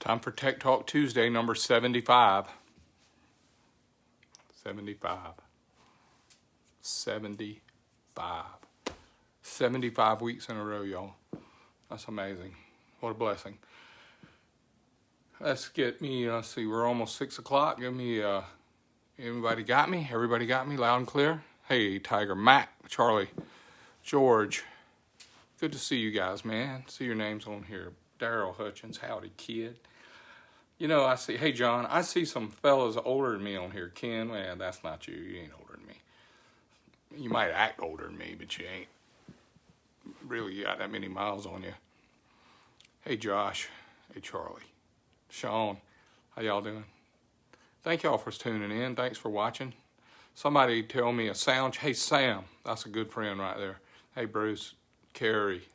Time for Tech Talk Tuesday, number 75. 75. 75. 75 weeks in a row, y'all. That's amazing. What a blessing. Let's get me, let's see, we're almost 6 o'clock. Give me, everybody got me? Everybody got me loud and clear? Hey, Tiger, Mac, Charlie, George. Good to see you guys, man. See your names on here. Daryl Hutchins, howdy, kid. You know, I see, hey, John, I see some fellas older than me on here. Ken, man, that's not you. You ain't older than me. You might act older than me, but you ain't really got that many miles on you. Hey, Josh. Hey, Charlie. Sean, how y'all doing? Thank y'all for tuning in. Thanks for watching. Somebody tell me a sound. Hey, Sam, that's a good friend right there. Hey, Bruce, Carrie.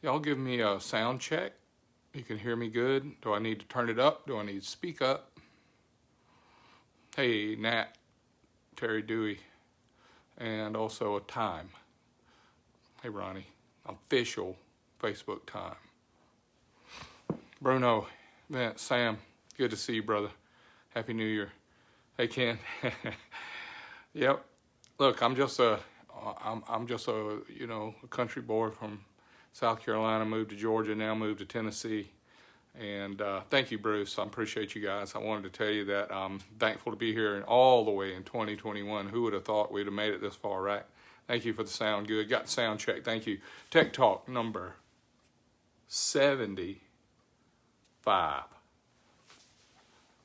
Y'all give me a sound check. You can hear me good. Do I need to turn it up? Do I need to speak up? Hey, Nat, Terry Dewey, and also a time. Hey, Ronnie, official Facebook time. Bruno, Vince, Sam, good to see you, brother. Happy New Year. Hey, Ken. Yep. Look, I'm just a a country boy from South Carolina, moved to Georgia, now moved to Tennessee. And thank you, Bruce. I appreciate you guys. I wanted to tell you that I'm thankful to be here all the way in 2021. Who would have thought we'd have made it this far, right? Thank you for the sound good. Got the sound check. Thank you. Tech Talk number 75.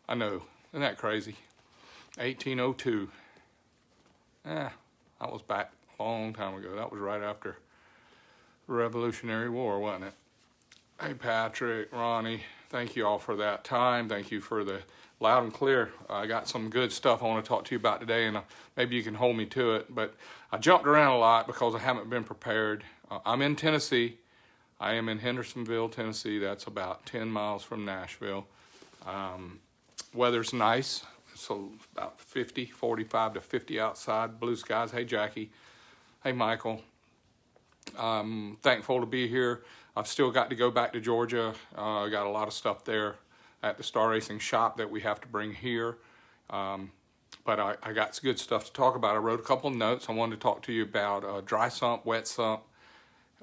I know. Isn't that crazy? 1802. I was back a long time ago. That was right after the Revolutionary War, wasn't it? Hey, Patrick, Ronnie, thank you all for that time. Thank you for the loud and clear. I got some good stuff I want to talk to you about today, and maybe you can hold me to it. But I jumped around a lot because I haven't been prepared. I'm in Tennessee. I am in Hendersonville, Tennessee. That's about 10 miles from Nashville. Weather's nice. It's about 45 to 50 outside, blue skies. Hey, Jackie. Hey, Michael. I'm thankful to be here. I've still got to go back to Georgia. I got a lot of stuff there at the Star Racing shop that we have to bring here. But I got some good stuff to talk about. I wrote a couple of notes. I wanted to talk to you about dry sump, wet sump,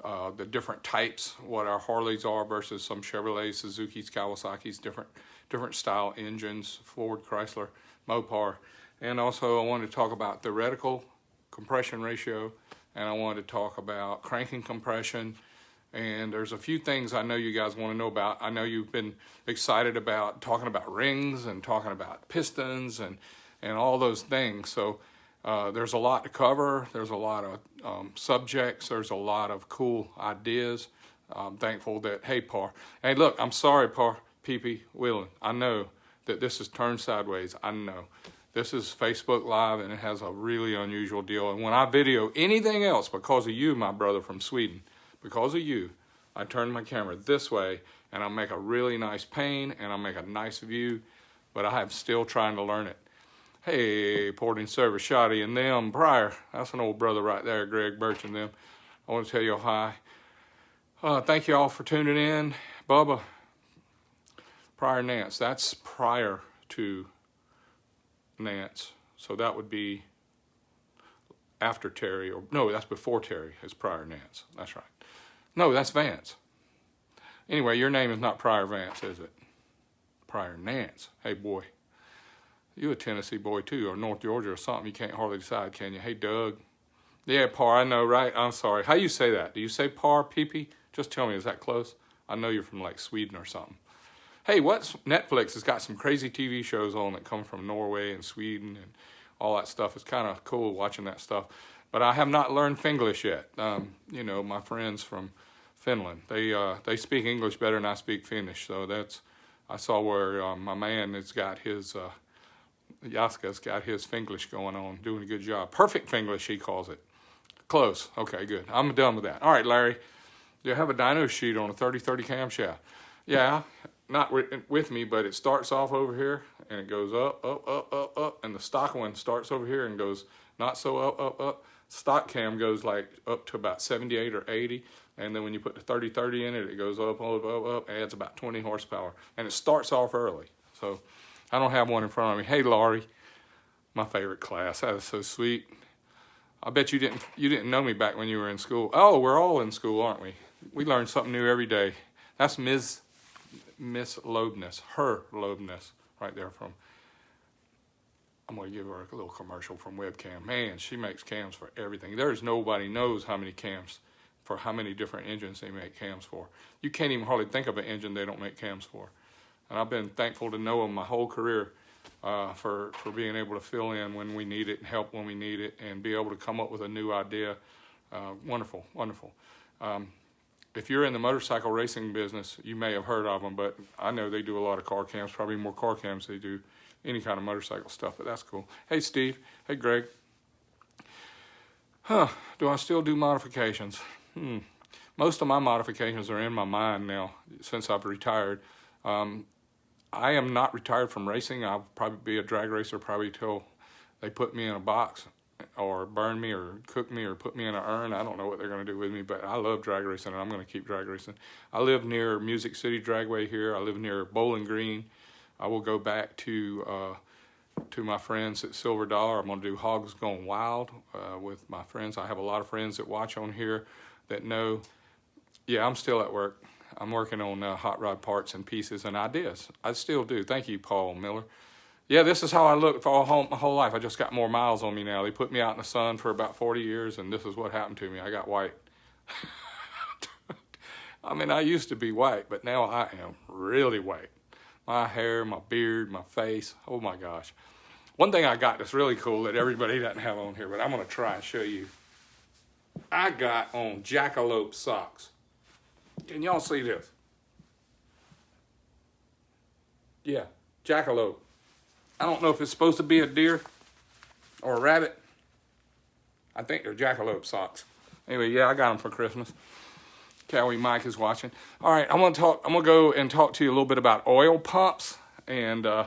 the different types, what our Harleys are versus some Chevrolets, Suzuki's, Kawasaki's, different style engines, Ford, Chrysler, Mopar. And also I wanted to talk about the reticle compression ratio, and I wanted to talk about cranking compression. And there's a few things I know you guys want to know about. I know you've been excited about talking about rings and talking about pistons and all those things. So there's a lot to cover. There's a lot of subjects. There's a lot of cool ideas. I'm thankful that, hey, Par. Hey, look, I'm sorry, Par, Pee-Pee, Wheeling. I know that this is turned sideways. I know. This is Facebook Live, and it has a really unusual deal. And when I video anything else, because of you, my brother from Sweden, because of you, I turn my camera this way, and I'll make a really nice pane, and I'll make a nice view, but I am still trying to learn it. Hey, Porting Service, Shoddy, and them, Pryor. That's an old brother right there, Greg Birch and them. I want to tell you hi. Thank you all for tuning in. Bubba, Pryor Nance, that's prior to Nance, so that would be after Terry, or no, that's before Terry, is Pryor Nance. That's right. No, that's Vance. Anyway, your name is not Pryor Vance, is it? Pryor Nance. Hey, boy. You a Tennessee boy, too, or North Georgia or something. You can't hardly decide, can you? Hey, Doug. Yeah, Par, I know, right? I'm sorry. How you say that? Do you say Par, Pee-Pee? Just tell me, is that close? I know you're from, like, Sweden or something. Hey, Netflix has got some crazy TV shows on that come from Norway and Sweden and all that stuff. It's kind of cool watching that stuff. But I have not learned Finglish yet. You know, my friends from Finland, they speak English better than I speak Finnish. So I saw where my man has got his, Jaska's got his Finglish going on, doing a good job. Perfect Finglish, he calls it. Close. Okay, good. I'm done with that. All right, Larry, you have a dyno sheet on a 30-30 camshaft. Yeah, not with me, but it starts off over here, and it goes up, up, up, up, up, and the stock one starts over here and goes not so up, up, up. Stock cam goes like up to about 78 or 80. And then when you put the 30-30 in it, it goes up, up, up, up, adds about 20 horsepower. And it starts off early. So I don't have one in front of me. Hey, Laurie, my favorite class. That is so sweet. I bet you didn't know me back when you were in school. Oh, we're all in school, aren't we? We learn something new every day. That's Miss Loebness, her Loebness, right there from. I'm going to give her a little commercial from Webcam. Man, she makes cams for everything. There's nobody knows how many cams for how many different engines they make cams for. You can't even hardly think of an engine they don't make cams for. And I've been thankful to know them my whole career for being able to fill in when we need it and help when we need it and be able to come up with a new idea. Wonderful, wonderful. If you're in the motorcycle racing business, you may have heard of them, but I know they do a lot of car cams, probably more car cams than they do any kind of motorcycle stuff, but that's cool. Hey, Steve. Hey, Greg. Do I still do modifications? Most of my modifications are in my mind now since I've retired. I am not retired from racing. I'll probably be a drag racer probably till they put me in a box or burn me or cook me or put me in an urn. I don't know what they're going to do with me, but I love drag racing and I'm going to keep drag racing. I live near Music City Dragway here. I live near Bowling Green. I will go back to my friends at Silver Dollar. I'm going to do Hogs Gone Wild with my friends. I have a lot of friends that watch on here that know. Yeah, I'm still at work. I'm working on hot rod parts and pieces and ideas. I still do. Thank you, Paul Miller. Yeah, this is how I look for my whole life. I just got more miles on me now. They put me out in the sun for about 40 years, and this is what happened to me. I got white. I mean, I used to be white, but now I am really white. My hair, my beard, my face. Oh, my gosh. One thing I got that's really cool that everybody doesn't have on here, but I'm going to try and show you. I got on jackalope socks. Can y'all see this? Yeah, jackalope. I don't know if it's supposed to be a deer or a rabbit. I think they're jackalope socks. Anyway, yeah, I got them for Christmas. Cowie Mike is watching. All right, I'm gonna go and talk to you a little bit about oil pumps, and I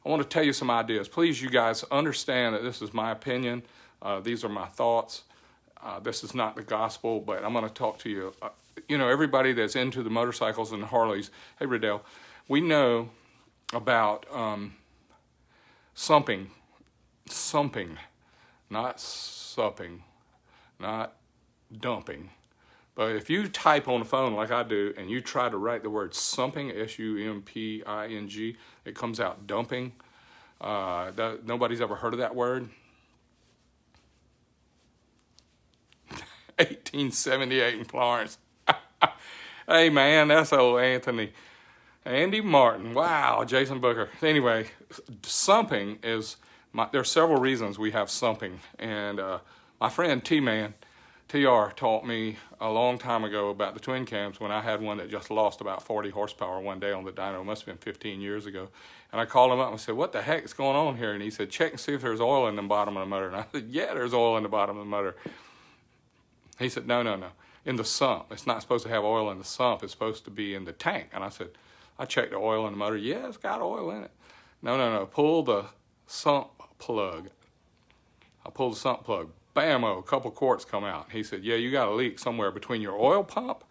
want to tell you some ideas. Please, you guys, understand that this is my opinion. These are my thoughts. This is not the gospel, but I'm going to talk to you. You know, everybody that's into the motorcycles and the Harleys. Hey, Riddell, we know about sumping, not supping, not dumping. But if you type on the phone like I do and you try to write the word sumping, S-U-M-P-I-N-G, it comes out dumping. Nobody's ever heard of that word. 1878 in Florence. Hey, man, that's old Andy Martin. Wow, Jason Booker. Anyway, sumping is, there's several reasons we have sumping. And my friend T-Man, TR, taught me a long time ago about the twin cams when I had one that just lost about 40 horsepower one day on the dyno. It must have been 15 years ago. And I called him up and said, what the heck is going on here? And he said, check and see if there's oil in the bottom of the motor. And I said, yeah, there's oil in the bottom of the motor. He said, no, in the sump. It's not supposed to have oil in the sump. It's supposed to be in the tank. And I said, I checked the oil in the motor. Yeah, it's got oil in it. No, pull the sump plug. I pulled the sump plug. Bam-o, a couple quarts come out. He said, yeah, you got a leak somewhere between your oil pump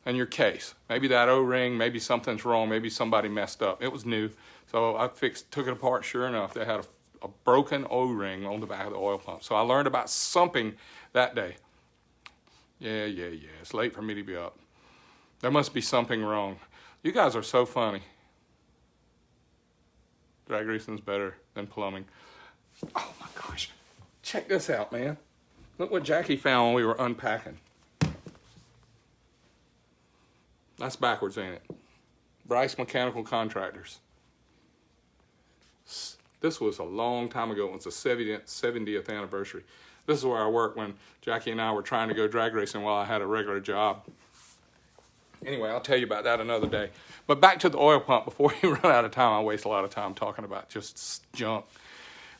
and your case. Maybe that O-ring, maybe something's wrong, maybe somebody messed up. It was new. So I took it apart. Sure enough, they had a broken O-ring on the back of the oil pump. So I learned about sumping that day. Yeah. It's late for me to be up. There must be something wrong. You guys are so funny. Drag racing's better than plumbing. Oh my gosh. Check this out, man. Look what Jackie found when we were unpacking. That's backwards, ain't it? Bryce Mechanical Contractors. This was a long time ago. It was the 70th anniversary. This is where I worked when Jackie and I were trying to go drag racing while I had a regular job. Anyway, I'll tell you about that another day. But back to the oil pump before you run out of time. I waste a lot of time talking about just junk.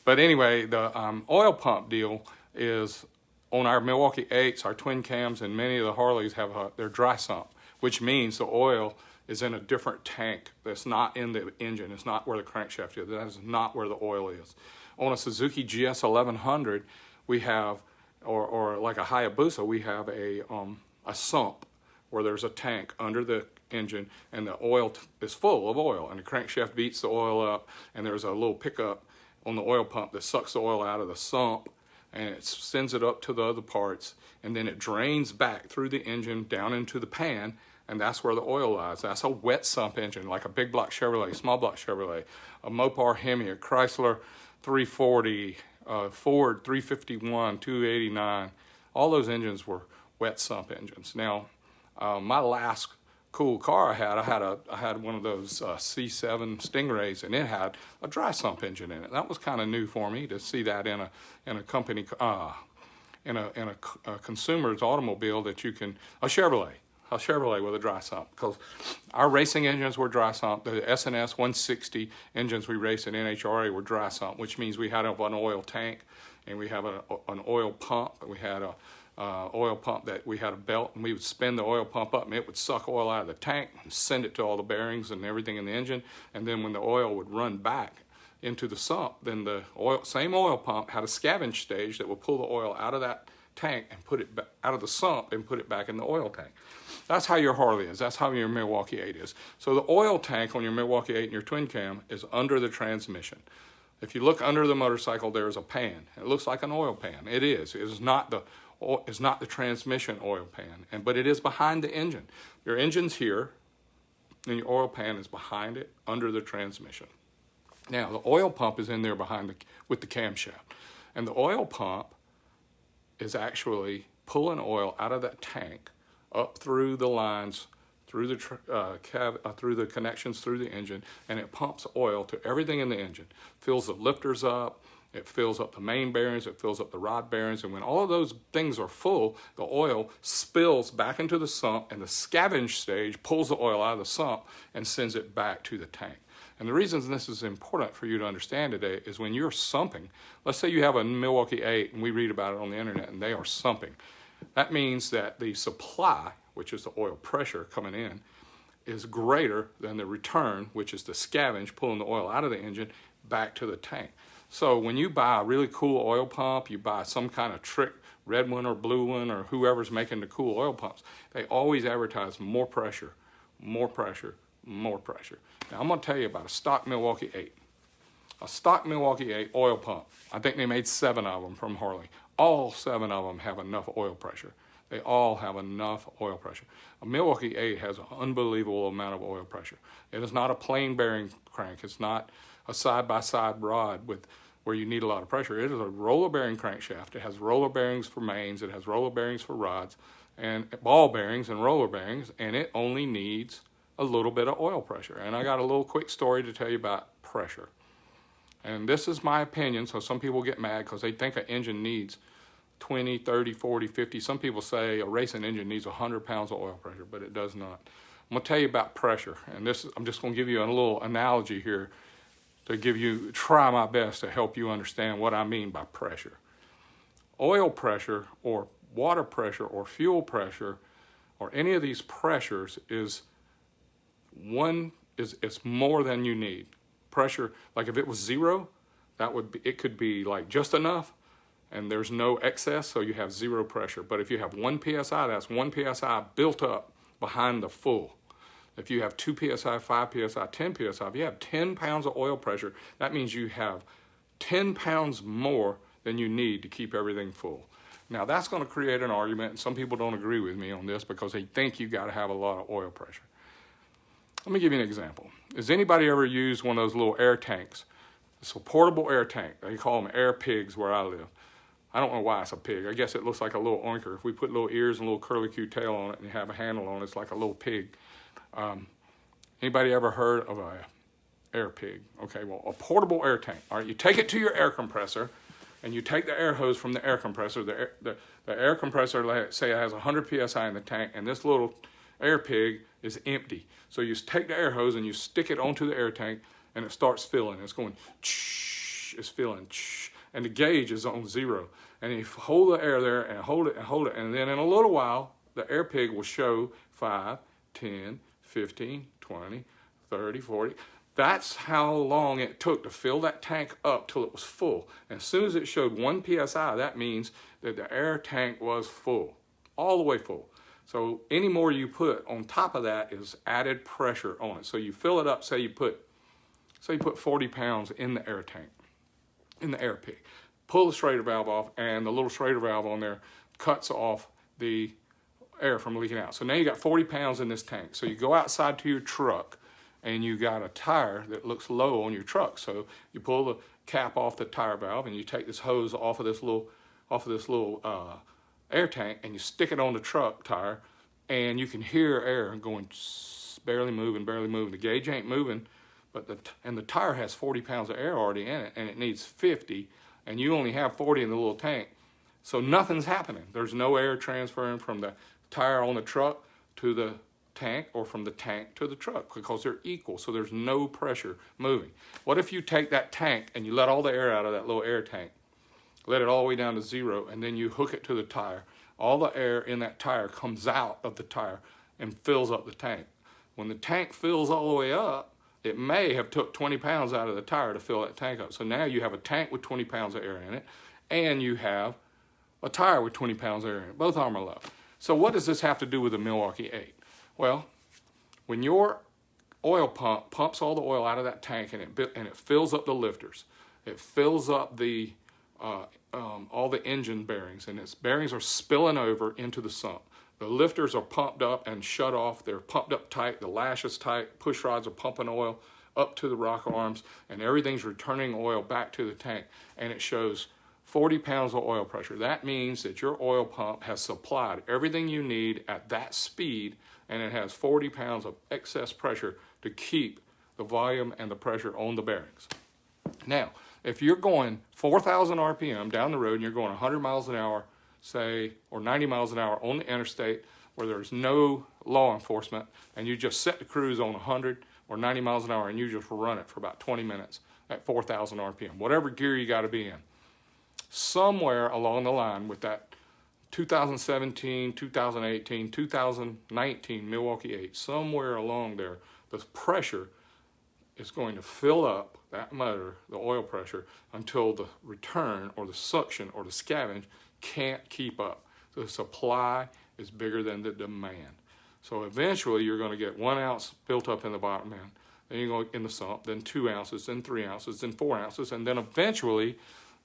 But anyway, the oil pump deal is on our Milwaukee 8s, our twin cams, and many of the Harleys have their dry sump, which means the oil is in a different tank that's not in the engine. It's not where the crankshaft is. That is not where the oil is. On a Suzuki GS 1100, we have, or like a Hayabusa, we have a sump where there's a tank under the engine and the oil is full of oil, and the crankshaft beats the oil up, and there's a little pickup on the oil pump that sucks the oil out of the sump, and it sends it up to the other parts, and then it drains back through the engine down into the pan, and that's where the oil lies. That's a wet sump engine, like a big block Chevrolet, small block Chevrolet, a Mopar Hemi, a Chrysler 340, Ford 351, 289. All those engines were wet sump engines. Now, my last cool car I had one of those C7 Stingrays, and it had a dry sump engine in it. That was kind of new for me to see that in a company in a consumer's automobile, that you can, a Chevrolet with a dry sump, because our racing engines were dry sump. The S&S 160 engines we raced in NHRA were dry sump, which means we had an oil tank, and we have an oil pump. We had a oil pump that we had a belt, and we would spin the oil pump up, and it would suck oil out of the tank and send it to all the bearings and everything in the engine. And then when the oil would run back into the sump, then the same oil pump had a scavenge stage that would pull the oil out of that tank and put it back out of the sump and put it back in the oil tank. That's how your Harley is. That's how your Milwaukee 8 is. So the oil tank on your Milwaukee 8 and your twin cam is under the transmission. If you look under the motorcycle, there's a pan. It looks like an oil pan. It is. It is not the transmission oil pan, but it is behind the engine. Your engine's here, and your oil pan is behind it, under the transmission. Now, the oil pump is in there with the camshaft, and the oil pump is actually pulling oil out of that tank up through the lines, through the connections through the engine, and it pumps oil to everything in the engine. Fills the lifters up, it fills up the main bearings, it fills up the rod bearings, and when all of those things are full, the oil spills back into the sump, and the scavenge stage pulls the oil out of the sump and sends it back to the tank. And the reason this is important for you to understand today is when you're sumping, let's say you have a Milwaukee 8, and we read about it on the internet, and they are sumping. That means that the supply, which is the oil pressure coming in, is greater than the return, which is the scavenge pulling the oil out of the engine back to the tank. So when you buy a really cool oil pump, you buy some kind of trick red one or blue one, or whoever's making the cool oil pumps, they always advertise more pressure, more pressure, more pressure. Now I'm going to tell you about a stock Milwaukee 8. A stock Milwaukee 8 oil pump. I think they made 7 of them from Harley. All 7 of them have enough oil pressure. They all have enough oil pressure. A Milwaukee 8 has an unbelievable amount of oil pressure. It is not a plain bearing crank. It's not a side-by-side rod where you need a lot of pressure. It is a roller bearing crankshaft. It has roller bearings for mains. It has roller bearings for rods, and ball bearings and roller bearings, and it only needs a little bit of oil pressure. And I got a little quick story to tell you about pressure. And this is my opinion, so some people get mad because they think an engine needs 20, 30, 40, 50. Some people say a racing engine needs 100 pounds of oil pressure, but it does not. I'm going to tell you about pressure, and I'm just going to give you a little analogy here to try my best to help you understand what I mean by pressure. Oil pressure or water pressure or fuel pressure or any of these pressures it's more than you need. Pressure, like if it was 0, it could be like just enough, and there's no excess, so you have 0 pressure. But if you have 1 psi, that's 1 psi built up behind the full. If you have 2 psi, 5 psi, 10 psi, if you have 10 pounds of oil pressure, that means you have 10 pounds more than you need to keep everything full. Now that's going to create an argument, and some people don't agree with me on this because they think you got to have a lot of oil pressure. Let me give you an example. Has anybody ever used one of those little air tanks? It's a portable air tank. They call them air pigs where I live. I don't know why it's a pig. I guess it looks like a little oinker. If we put little ears and a little curly-Q tail on it and have a handle on it, it's like a little pig. Anybody ever heard of a air pig? Okay, well, a portable air tank. All right, you take it to your air compressor, and you take the air hose from the air compressor. The air compressor, say, it has 100 psi in the tank, and this little air pig is empty. So you take the air hose and you stick it onto the air tank, and it starts filling. It's going, it's filling, and the gauge is on 0. And you hold the air there and hold it, and then in a little while, the air pig will show 5, 10, 15, 20, 30, 40. That's how long it took to fill that tank up till it was full. And as soon as it showed 1 psi, that means that the air tank was full, all the way full. So any more you put on top of that is added pressure on it. So you fill it up, say you put 40 pounds in the air tank, in the air pig. Pull the Schrader valve off, and the little Schrader valve on there cuts off the air from leaking out. So now you got 40 pounds in this tank. So you go outside to your truck, and you got a tire that looks low on your truck. So you pull the cap off the tire valve, and you take this hose off of this little air tank, and you stick it on the truck tire, and you can hear air going, barely moving. The gauge ain't moving, but the tire has 40 pounds of air already in it, and it needs 50, and you only have 40 in the little tank. So nothing's happening. There's no air transferring from the tire on the truck to the tank, or from the tank to the truck, because they're equal, so there's no pressure moving. What if you take that tank and you let all the air out of that little air tank, let it all the way down to 0, and then you hook it to the tire? All the air in that tire comes out of the tire and fills up the tank. When the tank fills all the way up, it may have took 20 pounds out of the tire to fill that tank up. So now you have a tank with 20 pounds of air in it, and you have a tire with 20 pounds of air in it. Both of them are low. So what does this have to do with the Milwaukee 8? Well, when your oil pump pumps all the oil out of that tank, and it fills up the lifters, it fills up the all the engine bearings, and its bearings are spilling over into the sump. The lifters are pumped up and shut off. They're pumped up tight. The lash is tight. Push rods are pumping oil up to the rocker arms, and everything's returning oil back to the tank. And it shows 40 pounds of oil pressure. That means that your oil pump has supplied everything you need at that speed, and it has 40 pounds of excess pressure to keep the volume and the pressure on the bearings. Now, if you're going 4,000 RPM down the road and you're going 100 miles an hour, say, or 90 miles an hour on the interstate where there's no law enforcement, and you just set the cruise on 100 or 90 miles an hour and you just run it for about 20 minutes at 4,000 RPM, whatever gear you got to be in, somewhere along the line with that 2017, 2018, 2019 Milwaukee 8, somewhere along there, the pressure is going to fill up that motor, the oil pressure, until the return or the suction or the scavenge can't keep up. The supply is bigger than the demand. So eventually you're going to get 1 ounce built up in the bottom end, then you go in the sump, then 2 ounces, then 3 ounces, then 4 ounces, and then eventually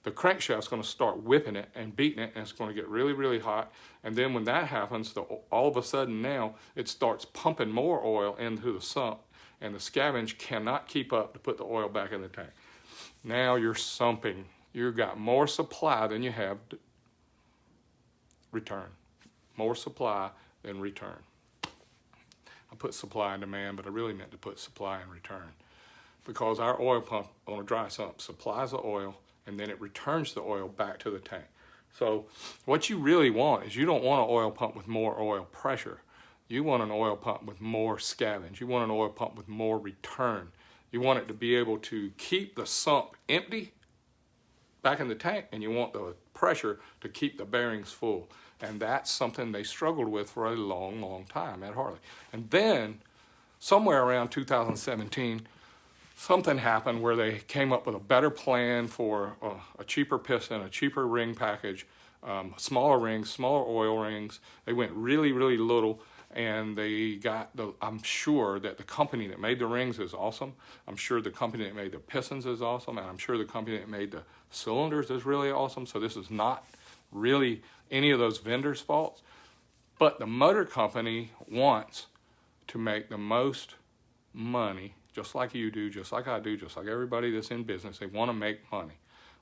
the crankshaft's going to start whipping it and beating it, and it's going to get really, really hot. And then when that happens, all of a sudden now it starts pumping more oil into the sump, and the scavenge cannot keep up to put the oil back in the tank. Now you're sumping. You've got more supply than you have return. More supply than return. I put supply and demand, but I really meant to put supply and return, because our oil pump on a dry sump supplies the oil, and then it returns the oil back to the tank. So what you really want is, you don't want an oil pump with more oil pressure. You want an oil pump with more scavenge. You want an oil pump with more return. You want it to be able to keep the sump empty back in the tank, and you want the pressure to keep the bearings full. And that's something they struggled with for a long, long time at Harley. And then somewhere around 2017, something happened where they came up with a better plan for a cheaper piston, a cheaper ring package, smaller rings, smaller oil rings. They went really, really little, and they got I'm sure that the company that made the rings is awesome. I'm sure the company that made the pistons is awesome, and I'm sure the company that made the cylinders is really awesome. So this is not really any of those vendors' faults. But the motor company wants to make the most money, just like you do, just like I do, just like everybody that's in business. They want to make money.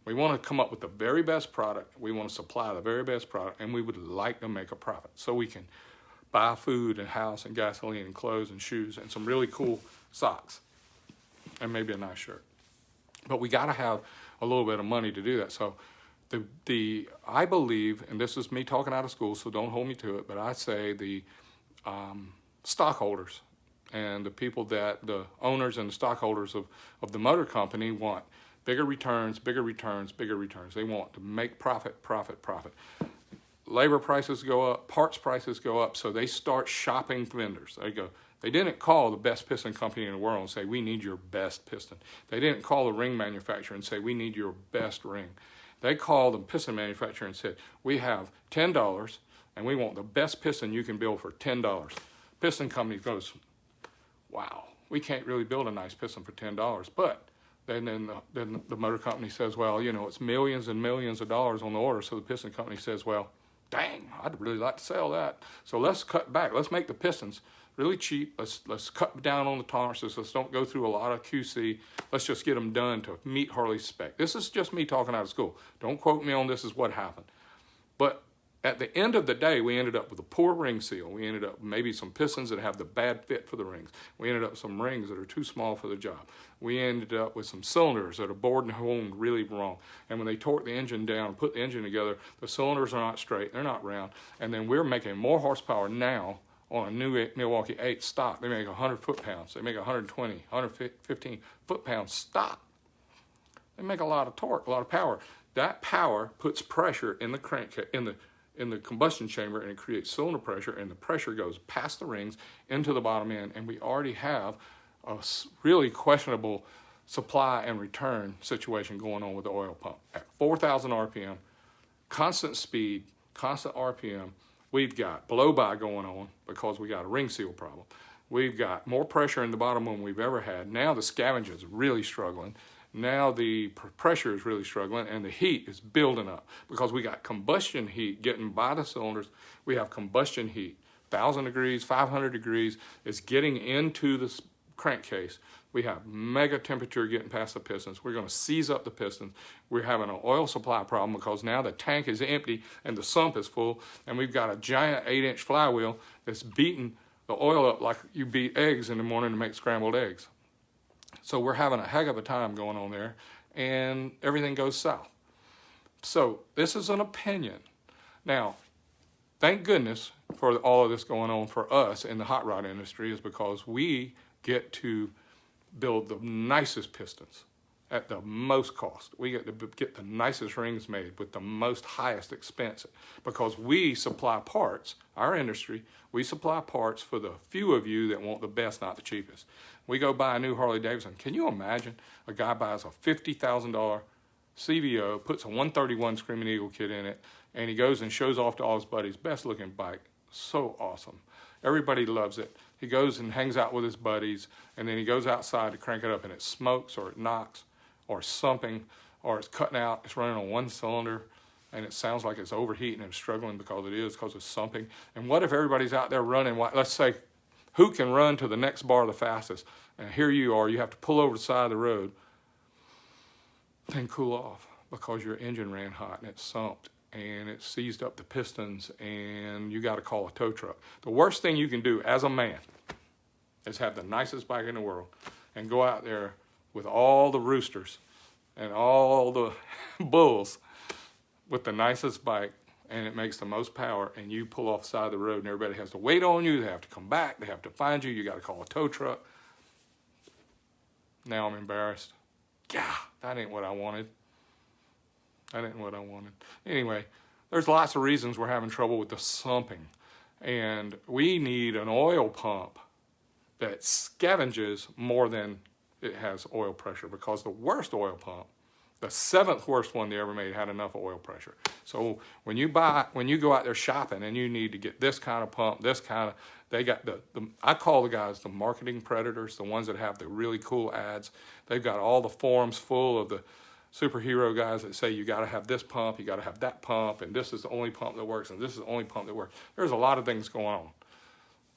We want to come up with the very best product. We want to supply the very best product, and we would like to make a profit so we can buy food and house and gasoline and clothes and shoes and some really cool socks and maybe a nice shirt. But we got to have a little bit of money to do that. So I believe, and this is me talking out of school, so don't hold me to it, but I say the stockholders and the people that the owners and the stockholders of the motor company want bigger returns, bigger returns, bigger returns. They want to make profit, profit, profit. Labor prices go up, parts prices go up, so they start shopping vendors. They didn't call the best piston company in the world and say, we need your best piston. They didn't call the ring manufacturer and say, we need your best ring. They called the piston manufacturer and said, we have $10, and we want the best piston you can build for $10. Piston company goes, wow, we can't really build a nice piston for $10. But then the motor company says, well, you know, it's millions and millions of dollars on the order. So the piston company says, well, dang, I'd really like to sell that. So let's cut back. Let's make the pistons really cheap. Let's cut down on the tolerances. Let's don't go through a lot of QC. Let's just get them done to meet Harley's spec. This is just me talking out of school. Don't quote me on this is what happened. But at the end of the day, we ended up with a poor ring seal. We ended up with maybe some pistons that have the bad fit for the rings. We ended up with some rings that are too small for the job. We ended up with some cylinders that are bored and honed really wrong. And when they torque the engine down, put the engine together, the cylinders are not straight, they're not round. And then we're making more horsepower now on a new Milwaukee 8 stock. They make 100 foot-pounds. They make 120, 115 foot-pounds stock. They make a lot of torque, a lot of power. That power puts pressure in the crankcase, in the combustion chamber, and it creates cylinder pressure, and the pressure goes past the rings into the bottom end, and we already have a really questionable supply and return situation going on with the oil pump. At 4,000 RPM, constant speed, constant RPM, we've got blow-by going on because we got a ring seal problem. We've got more pressure in the bottom than we've ever had. Now the scavenge is really struggling. Now the pressure is really struggling, and the heat is building up because we got combustion heat getting by the cylinders. We have combustion heat, 1,000 degrees, 500 degrees. It's getting into the crankcase. We have mega temperature getting past the pistons. We're going to seize up the pistons. We're having an oil supply problem because now the tank is empty and the sump is full, and we've got a giant 8-inch flywheel that's beating the oil up like you beat eggs in the morning to make scrambled eggs. So we're having a heck of a time going on there, and everything goes south. So this is an opinion. Now, thank goodness for all of this going on for us in the hot rod industry, is because we get to build the nicest pistons at the most cost. We get to get the nicest rings made with the most highest expense because we supply parts, our industry, we supply parts for the few of you that want the best, not the cheapest. We go buy a new Harley Davidson. Can you imagine a guy buys a $50,000 CVO, puts a 131 Screaming Eagle kit in it, and he goes and shows off to all his buddies, best looking bike, so awesome. Everybody loves it. He goes and hangs out with his buddies, and then he goes outside to crank it up, and it smokes or it knocks or something, or it's cutting out, it's running on one cylinder, and it sounds like it's overheating and struggling because it is, because it's sumping. And what if everybody's out there running, let's say, who can run to the next bar the fastest? And here you are, you have to pull over the side of the road and cool off because your engine ran hot and it sumped and it seized up the pistons and you got to call a tow truck. The worst thing you can do as a man is have the nicest bike in the world and go out there with all the roosters and all the bulls with the nicest bike, and it makes the most power, and you pull off the side of the road and everybody has to wait on you, they have to come back, they have to find you, you got to call a tow truck. Now I'm embarrassed. Yeah, that ain't what I wanted. That ain't what I wanted. Anyway, there's lots of reasons we're having trouble with the sumping, and we need an oil pump that scavenges more than it has oil pressure, because the worst oil pump, the 7th worst one they ever made, had enough oil pressure. So when you go out there shopping and you need to get this kind of pump, this kind of, they got I call the guys the marketing predators, the ones that have the really cool ads. They've got all the forums full of the superhero guys that say you got to have this pump, you got to have that pump, and this is the only pump that works, and this is the only pump that works. There's a lot of things going on.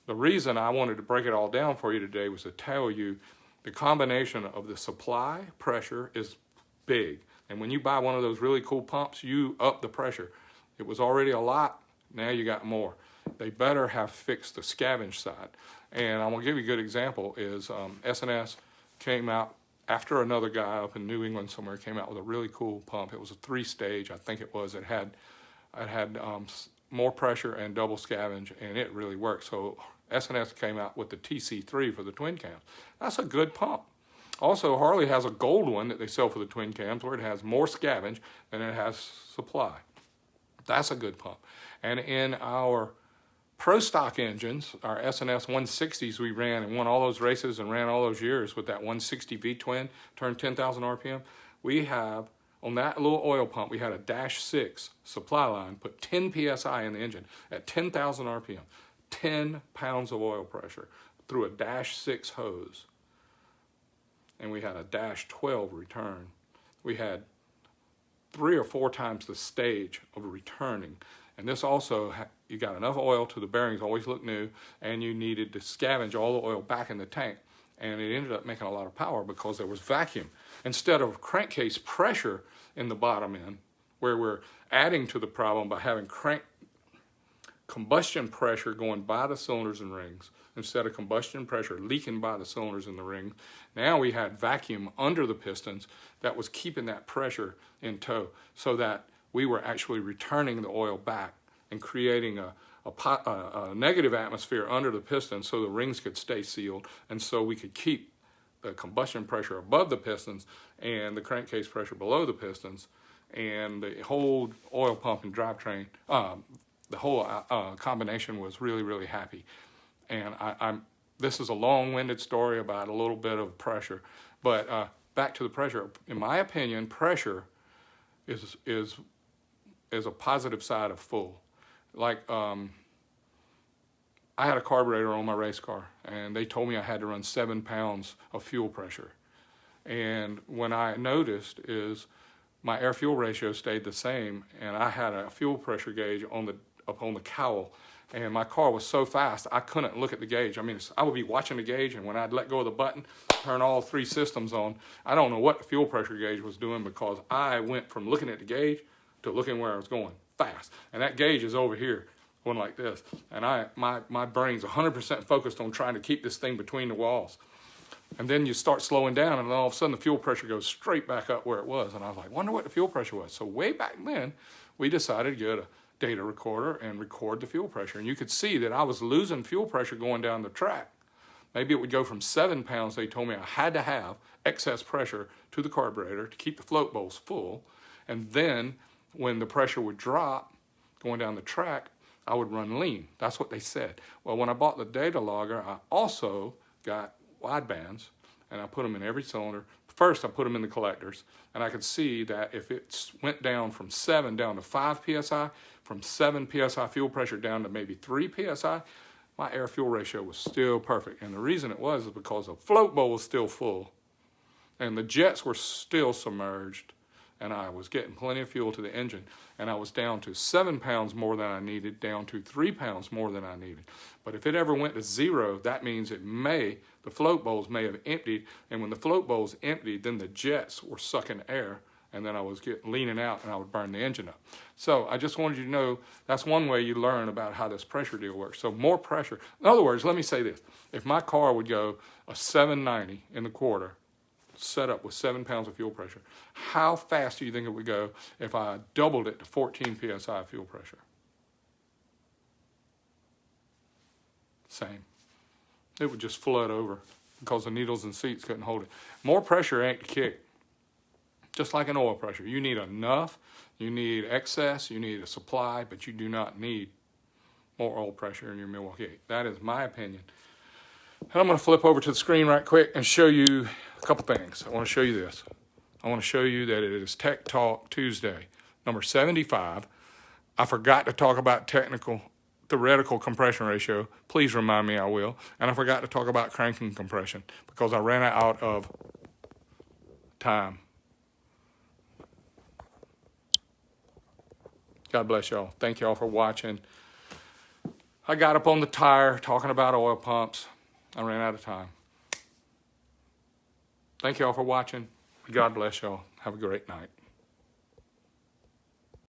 The reason I wanted to break it all down for you today was to tell you the combination of the supply pressure is big. And when you buy one of those really cool pumps, you up the pressure. It was already a lot, now you got more. They better have fixed the scavenge side. And I'm gonna give you a good example is S&S came out after another guy up in New England somewhere came out with a really cool pump. It was a 3-stage, I think it was. It had more pressure and double scavenge, and it really worked. So S&S came out with the TC3 for the twin cams. That's a good pump. Also, Harley has a gold one that they sell for the twin cams where it has more scavenge than it has supply. That's a good pump. And in our pro stock engines, our S&S 160s we ran and won all those races and ran all those years with that 160 V-twin, turned 10,000 RPM, we have On that little oil pump, we had a -6 supply line, put 10 PSI in the engine at 10,000 RPM, 10 pounds of oil pressure through a -6 hose. And we had a -12 return. We had 3 or 4 times the stage of returning. And this also, you got enough oil to the bearings always look new, and you needed to scavenge all the oil back in the tank. And it ended up making a lot of power because there was vacuum. Instead of crankcase pressure in the bottom end, where we're adding to the problem by having combustion pressure going by the cylinders and rings, instead of combustion pressure leaking by the cylinders and the ring, now we had vacuum under the pistons that was keeping that pressure in tow, so that we were actually returning the oil back and creating a negative atmosphere under the piston so the rings could stay sealed, and so we could keep the combustion pressure above the pistons and the crankcase pressure below the pistons, and the whole oil pump and drivetrain, the whole combination was really, really happy. And this is a long-winded story about a little bit of pressure, but back to the pressure. In my opinion, pressure is a positive side of full. Like, I had a carburetor on my race car, and they told me I had to run 7 pounds of fuel pressure. And when I noticed is my air-fuel ratio stayed the same, and I had a fuel pressure gauge up on the cowl, and my car was so fast I couldn't look at the gauge. I mean, I would be watching the gauge, and when I'd let go of the button, turn all 3 systems on, I don't know what the fuel pressure gauge was doing, because I went from looking at the gauge to looking where I was going fast. And that gauge is over here, going like this. And my brain's 100% focused on trying to keep this thing between the walls. And then you start slowing down, and then all of a sudden the fuel pressure goes straight back up where it was. And I was like, wonder what the fuel pressure was. So way back then, we decided to get a data recorder and record the fuel pressure. And you could see that I was losing fuel pressure going down the track. Maybe it would go from 7 pounds, they told me I had to have excess pressure to the carburetor to keep the float bowls full. And then when the pressure would drop going down the track, I would run lean. That's what they said. Well, when I bought the data logger, I also got wide bands, and I put them in every cylinder. First, I put them in the collectors, and I could see that if it went down from 7 down to 5 PSI, from 7 PSI fuel pressure down to maybe 3 PSI, my air-fuel ratio was still perfect. And the reason it was is because the float bowl was still full, and the jets were still submerged, and I was getting plenty of fuel to the engine, and I was down to 7 pounds more than I needed, down to 3 pounds more than I needed. But if it ever went to 0, that means the float bowls may have emptied, and when the float bowls emptied, then the jets were sucking air, and then I was leaning out, and I would burn the engine up. So I just wanted you to know that's one way you learn about how this pressure deal works. So more pressure. In other words, let me say this. If my car would go a 790 in the quarter, set up with 7 pounds of fuel pressure, how fast do you think it would go if I doubled it to 14 PSI fuel pressure? Same. It would just flood over because the needles and seats couldn't hold it. More pressure ain't the kick. Just like an oil pressure. You need enough, you need excess, you need a supply, but you do not need more oil pressure in your Milwaukee 8. That is my opinion. And I'm going to flip over to the screen right quick and show you a couple things. I want to show you this. I want to show you that it is Tech Talk Tuesday, number 75. I forgot to talk about theoretical compression ratio. Please remind me, I will. And I forgot to talk about cranking compression because I ran out of time. God bless y'all. Thank y'all for watching. I got up on the tire talking about oil pumps. I ran out of time. Thank y'all for watching. God bless y'all. Have a great night.